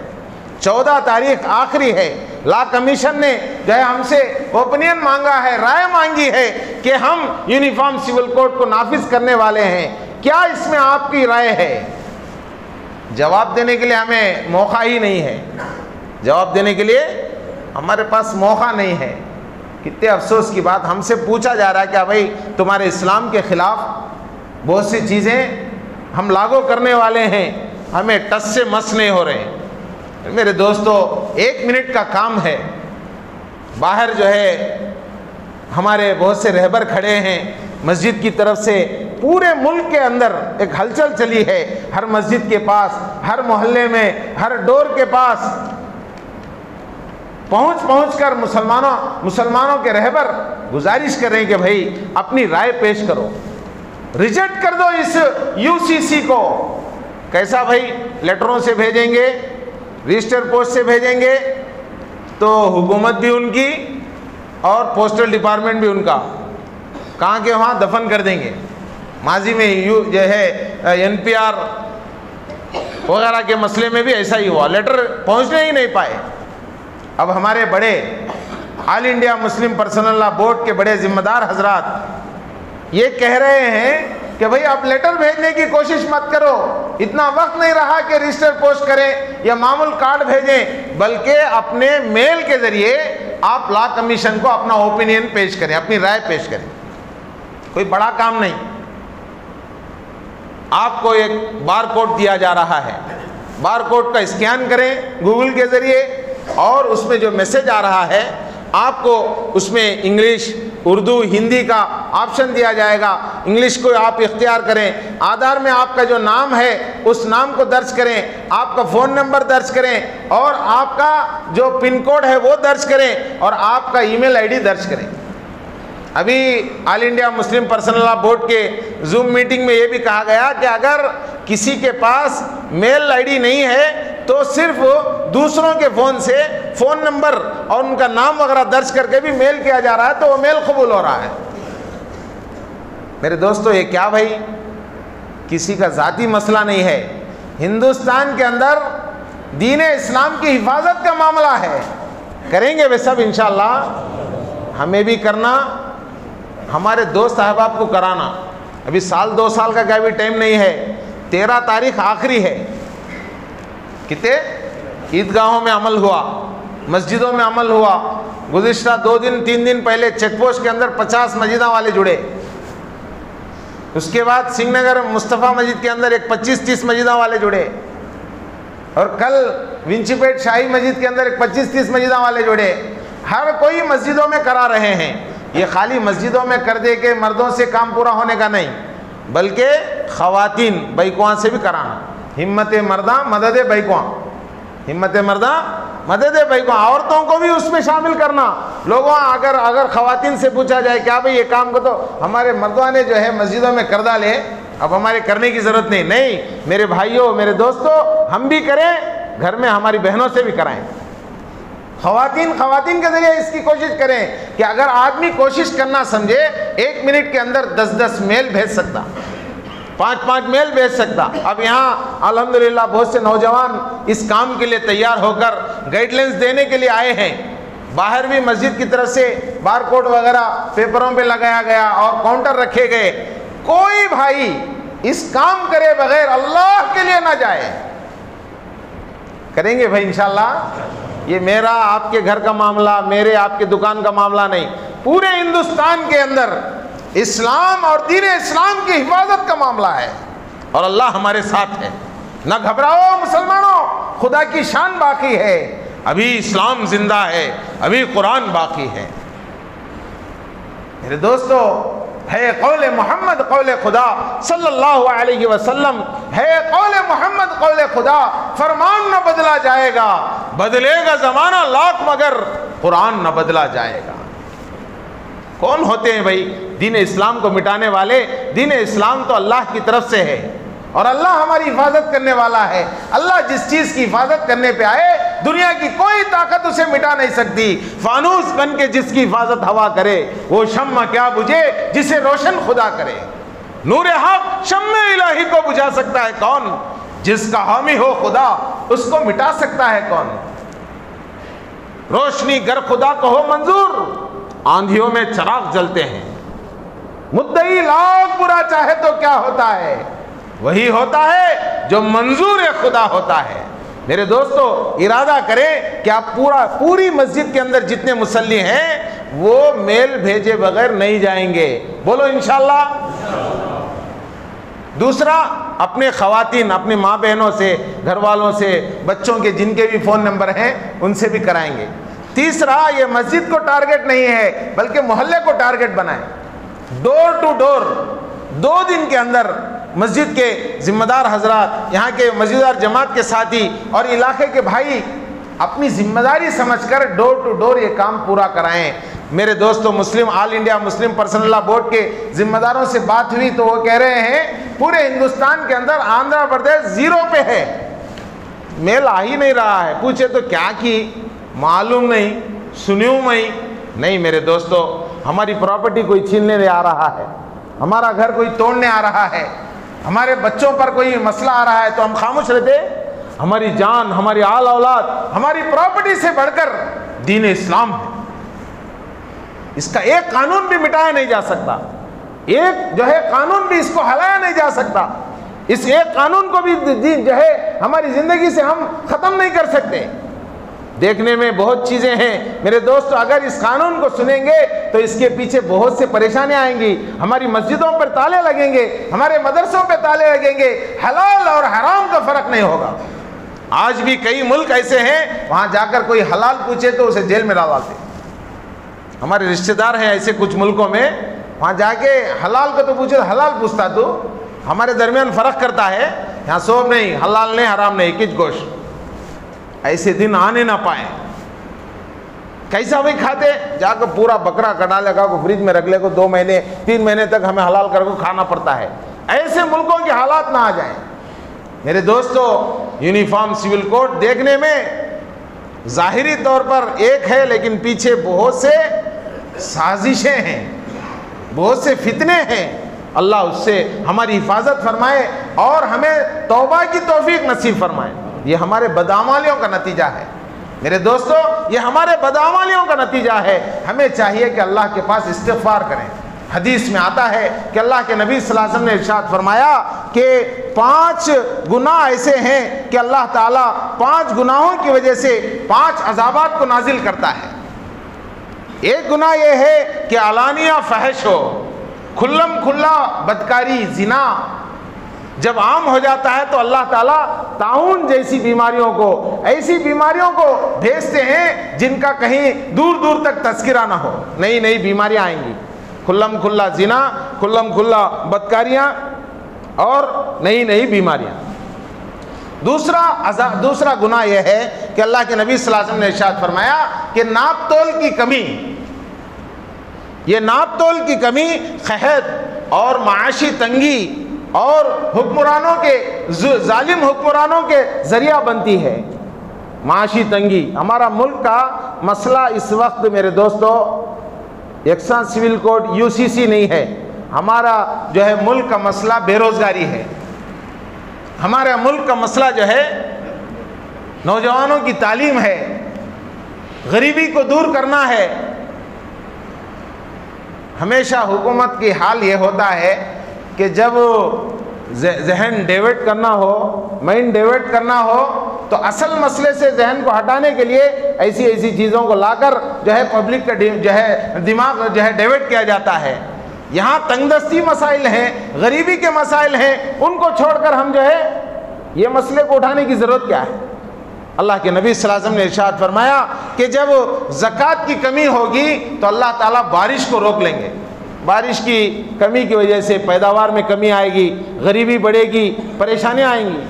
14 تاریخ آخری ہے، لا کمیشن نے جو ہے ہم سے اوپینین مانگا ہے، رائے مانگی ہے کہ ہم یونیفارم سول کوڈ کو نافذ کرنے والے ہیں، کیا اس میں آپ کی رائے ہے؟ جواب دینے کے لیے ہمیں موقع ہی نہیں ہے، جواب دینے کے لیے ہمارے پاس موقع نہیں ہے۔ کتنے افسوس کی بات، ہم سے پوچھا جا رہا ہے کہ بھائی تمہارے اسلام کے خلاف بہت سی چیزیں ہم لاگو کرنے والے ہیں، ہمیں ٹس سے مس نہیں ہو رہے ہیں۔ میرے دوستو، 1 منٹ کا کام ہے، باہر جو ہے ہمارے بہت سے رہبر کھڑے ہیں، مسجد کی طرف سے پورے ملک کے اندر ایک ہلچل چلی ہے، ہر مسجد کے پاس، ہر محلے میں، ہر ڈور کے پاس پہنچ کر مسلمانوں کے رہبر گزارش کر رہے ہیں کہ بھائی اپنی رائے پیش کرو، ریجیکٹ کر دو اس UCC کو۔ کیسا بھائی؟ لیٹروں سے بھیجیں گے، رجسٹر پوسٹ سے بھیجیں گے تو حکومت بھی ان کی اور پوسٹل ڈپارٹمنٹ بھی ان کا، کہاں کے وہاں دفن کر دیں گے۔ ماضی میں جو ہے NPR وغیرہ کے مسئلے میں بھی ایسا ہی ہوا، لیٹر پہنچنے ہی نہیں پائے۔ اب ہمارے بڑے آل انڈیا مسلم پرسنل لا بورڈ کے بڑے ذمہ دار حضرات یہ کہہ رہے ہیں کہ بھئی آپ لیٹر بھیجنے کی کوشش مت کرو، اتنا وقت نہیں رہا کہ رجسٹر پوسٹ کریں یا معمول کارڈ بھیجیں، بلکہ اپنے میل کے ذریعے آپ لا کمیشن کو اپنا اوپینین پیش کریں، اپنی رائے پیش کریں۔ کوئی بڑا کام نہیں، آپ کو ایک بار کوڈ دیا جا رہا ہے، بار کوڈ کا اسکین کریں گوگل کے ذریعے، اور اس میں جو میسج آ رہا ہے آپ کو اس میں انگلش، اردو، ہندی کا آپشن دیا جائے گا، انگلش کو آپ اختیار کریں، آدھار میں آپ کا جو نام ہے اس نام کو درج کریں، آپ کا فون نمبر درج کریں، اور آپ کا جو پن کوڈ ہے وہ درج کریں، اور آپ کا ای میل ID درج کریں۔ ابھی آل انڈیا مسلم پرسنل لا بورڈ کے زوم میٹنگ میں یہ بھی کہا گیا کہ اگر کسی کے پاس میل ID نہیں ہے تو صرف دوسروں کے فون سے فون نمبر اور ان کا نام وغیرہ درج کر کے بھی میل کیا جا رہا ہے تو وہ میل قبول ہو رہا ہے۔ میرے دوستو، یہ کیا بھائی؟ کسی کا ذاتی مسئلہ نہیں ہے، ہندوستان کے اندر دین اسلام کی حفاظت کا معاملہ ہے۔ کریں گے وہ سب انشاءاللہ، ہمیں بھی کرنا، ہمارے دوست احباب کو کرانا۔ ابھی 1-2 سال کا کیا بھی ٹائم نہیں ہے، 13 تاریخ آخری ہے۔ کتنے عیدگاہوں میں عمل ہوا، مسجدوں میں عمل ہوا، گزشتہ 2 دن 3 دن پہلے چیک پوسٹ کے اندر 50 مسجدوں والے جڑے۔ اس کے بعد سنگھ نگر مصطفیٰ مسجد کے اندر ایک 25-30 مسجدوں والے جڑے، اور کل ونچی پیٹ شاہی مسجد کے اندر ایک 25-30 مسجدوں والے جڑے۔ ہر کوئی مسجدوں میں کرا رہے ہیں۔ یہ خالی مسجدوں میں کر دے کے مردوں سے کام پورا ہونے کا نہیں، بلکہ خواتین بیکواں سے بھی کرانا۔ ہمت مرداں مدد بیکواں، ہمت مرداں مدد بیکواں، عورتوں کو بھی اس میں شامل کرنا۔ لوگوں اگر خواتین سے پوچھا جائے کیا بھئی یہ کام کو تو ہمارے مردوں نے جو ہے مسجدوں میں کر ڈالے، اب ہمارے کرنے کی ضرورت نہیں۔ نہیں میرے بھائیوں، میرے دوستوں، ہم بھی کریں، گھر میں ہماری بہنوں سے بھی کرائیں۔ خواتین کے ذریعے اس کی کوشش کریں کہ اگر آدمی کوشش کرنا سمجھے 1 منٹ کے اندر 10 میل بھیج سکتا، 5 میل بھیج سکتا۔ اب یہاں الحمدللہ بہت سے نوجوان اس کام کے لیے تیار ہو کر گائیڈ لائنز دینے کے لیے آئے ہیں۔ باہر بھی مسجد کی طرف سے بار کوڈ وغیرہ پیپروں پہ لگایا گیا اور کاؤنٹر رکھے گئے۔ کوئی بھائی اس کام کرے بغیر اللہ کے لیے نہ جائے۔ کریں گے بھائی انشاءاللہ؟ یہ میرا آپ کے گھر کا معاملہ، میرے آپ کے دکان کا معاملہ نہیں، پورے ہندوستان کے اندر اسلام اور دین اسلام کی حفاظت کا معاملہ ہے، اور اللہ ہمارے ساتھ ہے۔ نہ گھبراؤ مسلمانوں، خدا کی شان باقی ہے، ابھی اسلام زندہ ہے، ابھی قرآن باقی ہے۔ میرے دوستو، ہے قول محمد قول خدا صلی اللہ علیہ وسلم، ہے قول محمد قول خدا، فرمان نہ بدلا جائے گا، بدلے گا زمانہ لاکھ مگر قرآن نہ بدلا جائے گا۔ کون ہوتے ہیں بھائی دین اسلام کو مٹانے والے؟ دین اسلام تو اللہ کی طرف سے ہے، اور اللہ ہماری حفاظت کرنے والا ہے۔ اللہ جس چیز کی حفاظت کرنے پہ آئے، دنیا کی کوئی طاقت اسے مٹا نہیں سکتی۔ فانوس بن کے جس کی حفاظت ہوا کرے، وہ شمع کیا بجھے جسے روشن خدا کرے۔ نور حق شمع الہی کو بجھا سکتا ہے کون؟ جس کا حامی ہو خدا، اس کو مٹا سکتا ہے کون؟ روشنی گر خدا کو ہو منظور، آندھیوں میں چراغ جلتے ہیں۔ مدعی لاکھ برا چاہے تو کیا ہوتا ہے؟ وہی ہوتا ہے جو منظور خدا ہوتا ہے۔ میرے دوستو، ارادہ کریں کہ آپ پوری مسجد کے اندر جتنے مصلی ہیں وہ میل بھیجے بغیر نہیں جائیں گے۔ بولو انشاءاللہ۔ دوسرا، اپنے خواتین، اپنی ماں بہنوں سے، گھر والوں سے، بچوں کے جن کے بھی فون نمبر ہیں ان سے بھی کرائیں گے۔ تیسرا، یہ مسجد کو ٹارگٹ نہیں ہے بلکہ محلے کو ٹارگٹ بنائیں۔ ڈور ٹو ڈور 2 دن کے اندر مسجد کے ذمہ دار حضرات، یہاں کے مسجدار جماعت کے ساتھی اور علاقے کے بھائی اپنی ذمہ داری سمجھ کر ڈور ٹو ڈور یہ کام پورا کرائیں۔ میرے دوستو، آل انڈیا مسلم پرسنل لا بورڈ کے ذمہ داروں سے بات ہوئی تو وہ کہہ رہے ہیں پورے ہندوستان کے اندر آندھرا پردیش 0 پہ ہے، میل آ ہی نہیں رہا ہے۔ پوچھے تو کیا کی معلوم نہیں، سنیوں میں نہیں۔ میرے دوستو، ہماری پراپرٹی کوئی چھیننے آ رہا ہے، ہمارا گھر کوئی توڑنے آ رہا ہے، ہمارے بچوں پر کوئی مسئلہ آ رہا ہے تو ہم خاموش رہتے؟ ہماری جان، ہماری آل اولاد، ہماری پراپرٹی سے بڑھ کر دین اسلام ہے۔ اس کا ایک قانون بھی مٹایا نہیں جا سکتا، ایک جو ہے قانون بھی اس کو ہلایا نہیں جا سکتا۔ اس ایک قانون کو بھی جو ہے ہماری زندگی سے ہم ختم نہیں کر سکتے۔ دیکھنے میں بہت چیزیں ہیں میرے دوستو، اگر اس قانون کو سنیں گے تو اس کے پیچھے بہت سے پریشانیاں آئیں گی۔ ہماری مسجدوں پر تالے لگیں گے، ہمارے مدرسوں پہ تالے لگیں گے، حلال اور حرام کا فرق نہیں ہوگا۔ آج بھی کئی ملک ایسے ہیں وہاں جا کر کوئی حلال پوچھے تو اسے جیل میں ڈالتے۔ ہمارے رشتہ دار ہیں ایسے کچھ ملکوں میں، وہاں جا کے حلال کو تو پوچھے، حلال پوچھتا تو ہمارے درمیان فرق کرتا ہے، یہاں سوب نہیں، حلال نہیں، حرام نہیں، کچھ گوشت۔ ایسے دن آنے نہ پائیں۔ کیسا بھی کھاتے؟ جا کر پورا بکرا کٹا لگا کو فریج میں رکھ لے کو 2 مہینے 3 مہینے تک ہمیں حلال کر کو کھانا پڑتا ہے۔ ایسے ملکوں کے حالات نہ آ جائیں۔ میرے دوستو، یونیفارم سول کوڈ دیکھنے میں ظاہری طور پر ایک ہے، لیکن پیچھے بہت سے سازشیں ہیں، بہت سے فتنے ہیں۔ اللہ اس سے ہماری حفاظت فرمائے اور ہمیں توبہ کی توفیق نصیب فرمائے۔ یہ ہمارے بدعمالیوں کا نتیجہ ہے۔ میرے دوستو، یہ ہمارے بدعمالیوں کا نتیجہ ہے۔ ہمیں چاہیے کہ اللہ کے پاس استغفار کریں۔ حدیث میں آتا ہے کہ اللہ کے نبی صلی اللہ علیہ وسلم نے ارشاد فرمایا کہ 5 گناہ ایسے ہیں کہ اللہ تعالیٰ 5 گناہوں کی وجہ سے 5 عذابات کو نازل کرتا ہے۔ ایک گناہ یہ ہے کہ علانیہ فحش ہو، کھلم کھلا بدکاری، زنا جب عام ہو جاتا ہے تو اللہ تعالیٰ طاعون جیسی بیماریوں کو، ایسی بیماریوں کو بھیجتے ہیں جن کا کہیں دور دور تک تذکرہ نہ ہو، نئی نئی بیماریاں آئیں گی، کھلم کھلا زنا، کھلم کھلا بدکاریاں اور نئی نئی بیماریاں۔ دوسرا گناہ یہ ہے کہ اللہ کے نبی صلی اللہ علیہ وسلم نے ارشاد فرمایا کہ ناپ تول کی کمی، یہ ناپ تول کی کمی قحط اور معاشی تنگی اور حکمرانوں کے، ظالم حکمرانوں کے ذریعہ بنتی ہے۔ معاشی تنگی، ہمارا ملک کا مسئلہ اس وقت میرے دوستو یکساں سول کوڈ UCC نہیں ہے، ہمارا جو ہے ملک کا مسئلہ بے روزگاری ہے، ہمارا ملک کا مسئلہ جو ہے نوجوانوں کی تعلیم ہے، غریبی کو دور کرنا ہے۔ ہمیشہ حکومت کی حال یہ ہوتا ہے کہ جب ذہن ڈیورٹ کرنا ہو، مائنڈ ڈیورٹ کرنا ہو تو اصل مسئلے سے ذہن کو ہٹانے کے لیے ایسی چیزوں کو لا کر جو ہے پبلک کا جو ہے دماغ جو ہے ڈیورٹ کیا جاتا ہے۔ یہاں تنگ دستی مسائل ہیں، غریبی کے مسائل ہیں، ان کو چھوڑ کر ہم جو ہے یہ مسئلے کو اٹھانے کی ضرورت کیا ہے؟ اللہ کے نبی صلی اللہ علیہ وسلم نے ارشاد فرمایا کہ جب زکوٰۃ کی کمی ہوگی تو اللہ تعالیٰ بارش کو روک لیں گے، بارش کی کمی کی وجہ سے پیداوار میں کمی آئے گی، غریبی بڑھے گی، پریشانیاں آئیں گی۔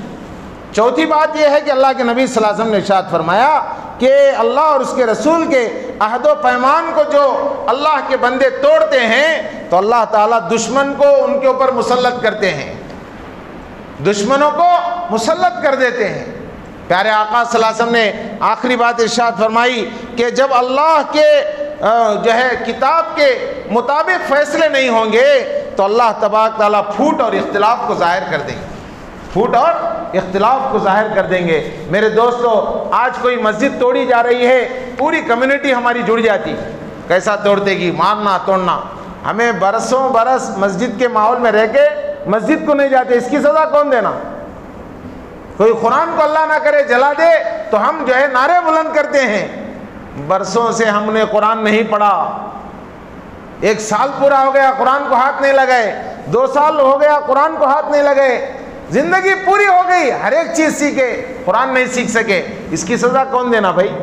چوتھی بات یہ ہے کہ اللہ کے نبی صلی اللہ علیہ وسلم نے ارشاد فرمایا کہ اللہ اور اس کے رسول کے عہد و پیمان کو جو اللہ کے بندے توڑتے ہیں تو اللہ تعالیٰ دشمن کو ان کے اوپر مسلط کرتے ہیں، دشمنوں کو مسلط کر دیتے ہیں۔ پیارے آقا صلی اللہ علیہ وسلم نے آخری بات ارشاد فرمائی کہ جب اللہ کے جو ہے کتاب کے مطابق فیصلے نہیں ہوں گے تو اللہ تبارک تعالیٰ پھوٹ اور اختلاف کو ظاہر کر دیں گے، پھوٹ اور اختلاف کو ظاہر کر دیں گے۔ میرے دوستو آج کوئی مسجد توڑی جا رہی ہے، پوری کمیونٹی ہماری جڑ جاتی، کیسا توڑتے گی، مارنا توڑنا، ہمیں برسوں برس مسجد کے ماحول میں رہ کے مسجد کو نہیں جاتے، اس کی سزا کون دینا؟ کوئی قرآن کو اللہ نہ کرے جلا دے تو ہم جو ہے نعرے بلند کرتے ہیں، برسوں سے ہم نے قرآن نہیں پڑھا، 1 سال پورا ہو گیا قرآن کو ہاتھ نہیں لگائے، 2 سال ہو گیا قرآن کو ہاتھ نہیں لگائے، زندگی پوری ہو گئی، ہر ایک چیز سیکھے، قرآن نہیں سیکھ سکے، اس کی سزا کون دینا بھائی؟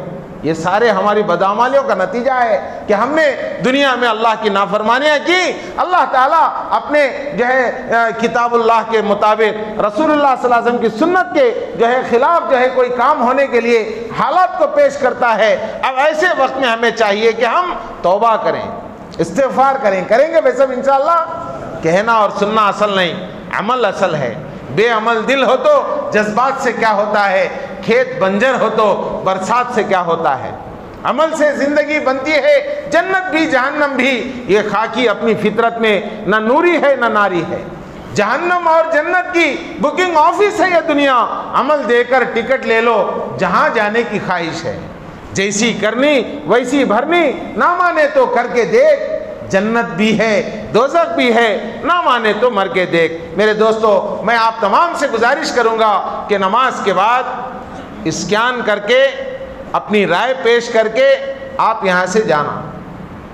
یہ سارے ہماری بدعمالیوں کا نتیجہ ہے کہ ہم نے دنیا میں اللہ کی نافرمانیاں کی۔ اللہ تعالیٰ اپنے جو ہے کتاب اللہ کے مطابق، رسول اللہ صلی اللہ علیہ وسلم کی سنت کے جو ہے خلاف جو ہے کوئی کام ہونے کے لیے حالات کو پیش کرتا ہے۔ اب ایسے وقت میں ہمیں چاہیے کہ ہم توبہ کریں، استغفار کریں گے بے سب انشاءاللہ۔ کہنا اور سننا اصل نہیں، عمل اصل ہے۔ بے عمل دل ہو تو جذبات سے کیا ہوتا ہے، کھیت بنجر ہو تو برسات سے کیا ہوتا ہے۔ عمل سے زندگی بنتی ہے، جنت بھی جہنم بھی۔ یہ خاکی اپنی فطرت میں نہ نوری ہے نہ ناری ہے۔ جہنم اور جنت کی بکنگ آفس ہے یہ دنیا، عمل دے کر ٹکٹ لے لو، جہاں جانے کی خواہش ہے، جیسی کرنی ویسی بھرنی، نہ مانے تو کر کے دیکھ، جنت بھی ہے دوزخ بھی ہے، نہ مانے تو مر کے دیکھ۔ میرے دوستو میں آپ تمام سے گزارش کروں گا کہ نماز کے بعد اسکین کر کے اپنی رائے پیش کر کے آپ یہاں سے جانا،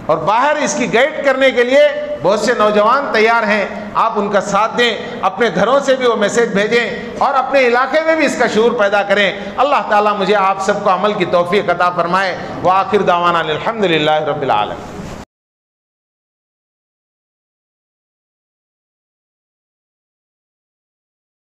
اور باہر اس کی گائیڈ کرنے کے لیے بہت سے نوجوان تیار ہیں، آپ ان کا ساتھ دیں، اپنے گھروں سے بھی وہ میسیج بھیجیں اور اپنے علاقے میں بھی اس کا شعور پیدا کریں۔ اللہ تعالیٰ مجھے آپ سب کو عمل کی توفیق عطا فرمائے۔ وآخر دعوانا الحمدللہ رب العالمین۔